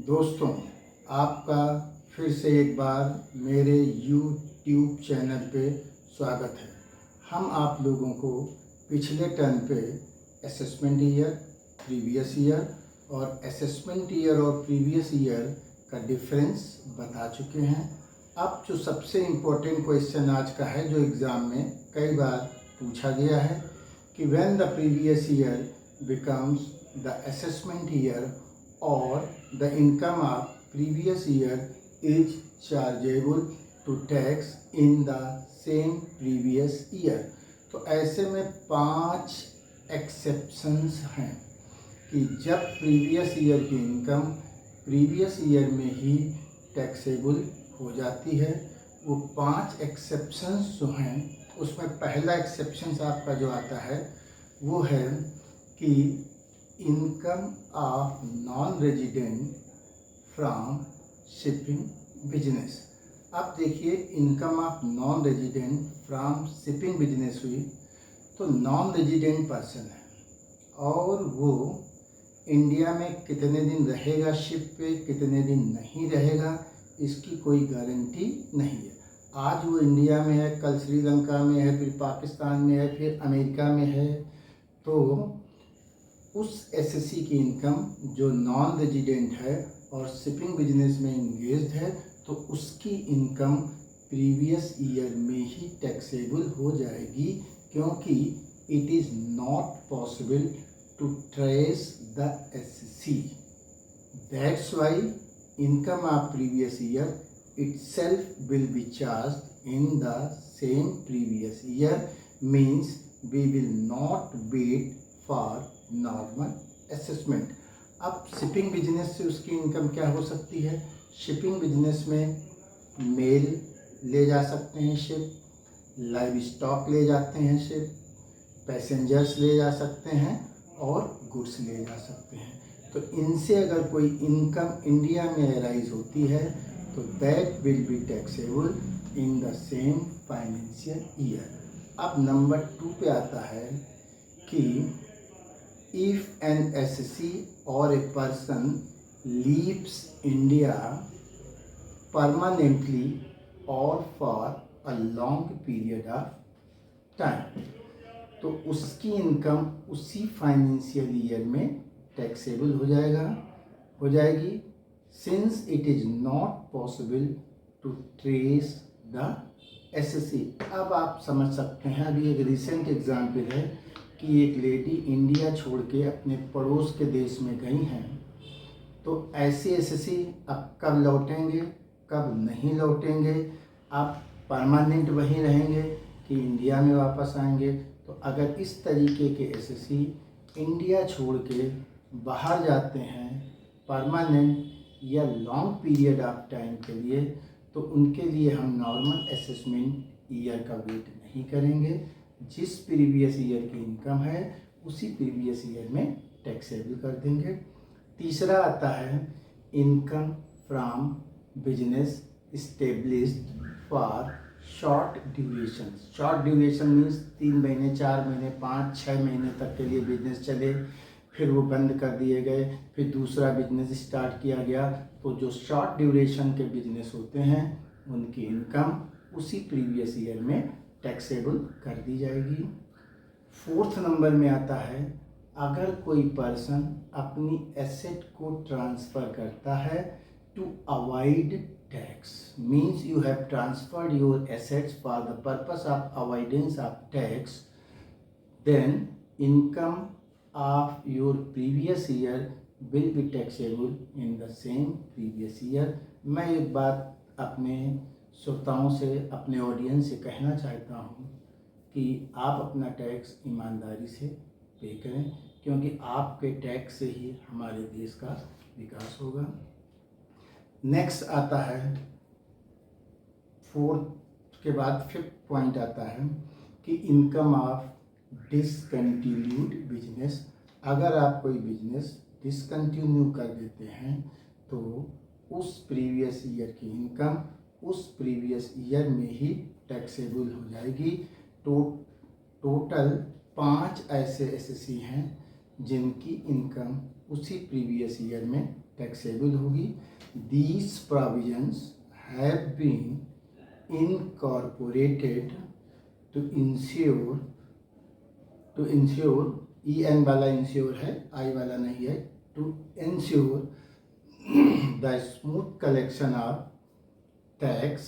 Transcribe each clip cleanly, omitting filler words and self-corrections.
दोस्तों, आपका फिर से एक बार मेरे YouTube चैनल पे स्वागत है। हम आप लोगों को पिछले टर्म पे असेसमेंट ईयर, प्रीवियस ईयर और असेसमेंट ईयर और प्रीवियस ईयर का डिफरेंस बता चुके हैं। अब जो सबसे इम्पोर्टेंट क्वेश्चन आज का है, जो एग्ज़ाम में कई बार पूछा गया है कि when the previous year becomes the assessment year or the income of previous year is chargeable to tax in the same previous year। तो ऐसे में 5 एक्सेप्शंस हैं कि जब प्रीवियस ईयर की इनकम प्रीवियस ईयर में ही टैक्सेबल हो जाती है। वो 5 एक्सेप्शंस जो हैं, उसमें पहला एक्सेप्शन आपका जो आता है वो है कि income of non resident from shipping business. अब देखिए, income of non resident from shipping business हुई तो नॉन रेजिडेंट पर्सन है और वो इंडिया में कितने दिन रहेगा, शिप पे कितने दिन नहीं रहेगा, इसकी कोई गारंटी नहीं है। आज वो इंडिया में है, कल श्रीलंका में है, फिर पाकिस्तान में है, फिर अमेरिका में है। तो उस एसएससी की इनकम जो नॉन रेजिडेंट है और शिपिंग बिजनेस में इंगेज्ड है, तो उसकी इनकम प्रीवियस ईयर में ही टैक्सेबल हो जाएगी, क्योंकि it is not possible to trace the SSC. That's why income of previous year itself will be charged in the same previous year, means we will not wait for normal assessment. अब shipping business से उसकी income क्या हो सकती है? Shipping business में mail ले जा सकते हैं शिप, लाइव स्टॉक ले जाते हैं शिप, पैसेंजर्स ले जा सकते हैं और गुड्स ले जा सकते हैं। तो इनसे अगर कोई इनकम इंडिया में अराइज होती है तो that will be taxable in the same financial year. अब नंबर 2 पे आता है कि if an SSC or a person leaves India permanently or for a long period of time, तो उसकी इनकम उसी फाइनेंशियल ईयर में टैक्सेबल हो जाएगी, since it is not possible to trace the SSC. अब आप समझ सकते हैं, अभी एक रिसेंट एग्जाम्पल है कि एक लेडी इंडिया छोड़ के अपने पड़ोस के देश में गई हैं, तो ऐसे एसएससी अब कब लौटेंगे, कब नहीं लौटेंगे, आप परमानेंट वहीं रहेंगे कि इंडिया में वापस आएंगे। तो अगर इस तरीके के एसएससी इंडिया छोड़ के बाहर जाते हैं परमानेंट या लॉन्ग पीरियड ऑफ टाइम के लिए, तो उनके लिए हम नॉर्मल असेसमेंट ईयर का वेट नहीं करेंगे। जिस प्रीवियस ईयर की इनकम है उसी प्रीवियस ईयर में टैक्सेबल कर देंगे। तीसरा आता है income from business established for short duration. Short duration means 3 महीने, 4 महीने, 5, 6 महीने तक के लिए बिजनेस चले, फिर वो बंद कर दिए गए, फिर दूसरा बिजनेस स्टार्ट किया गया। तो जो शॉर्ट ड्यूरेशन के बिजनेस होते हैं उनकी इनकम उसी प्रीवियस ईयर में टैक्सेबल कर दी जाएगी। 4th नंबर में आता है अगर कोई पर्सन अपनी एसेट को ट्रांसफ़र करता है to avoid tax, means you have transferred your assets for the purpose of avoidance of tax, then income of your previous year will be taxable in the same previous year. मैं एक बात अपने श्रोताओं से, अपने audience से कहना चाहता हूँ कि आप अपना टैक्स ईमानदारी से पे करें, क्योंकि आपके टैक्स से ही हमारे देश का विकास होगा। नेक्स्ट आता है 4th के बाद 5th पॉइंट आता है कि इनकम ऑफ डिसकंटिन्यूड बिजनेस। अगर आप कोई बिजनेस डिसकंटिन्यू कर देते हैं तो उस प्रीवियस ईयर की इनकम उस प्रीवियस ईयर में ही टैक्सेबल हो जाएगी। टोटल 5 ऐसे एसएससी हैं जिनकी इनकम उसी प्रीवियस ईयर में टैक्सेबल होगी। These provisions have been incorporated to ensure E N वाला इंश्योर है, आई वाला नहीं है, to ensure the smooth collection of tax,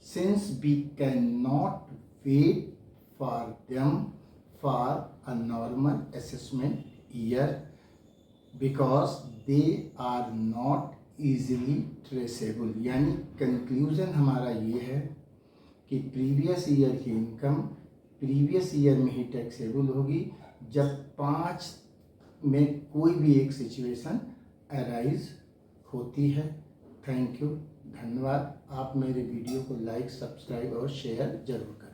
since we cannot wait for them for a normal assessment year because they are not easily traceable। यानी conclusion हमारा ये है कि प्रीवियस ईयर की इनकम प्रीवियस ईयर में ही टैक्सेबल होगी जब 5 में कोई भी एक सिचुएशन अराइज होती है। थैंक यू, धन्यवाद। आप मेरे वीडियो को लाइक, सब्सक्राइब और शेयर जरूर करें।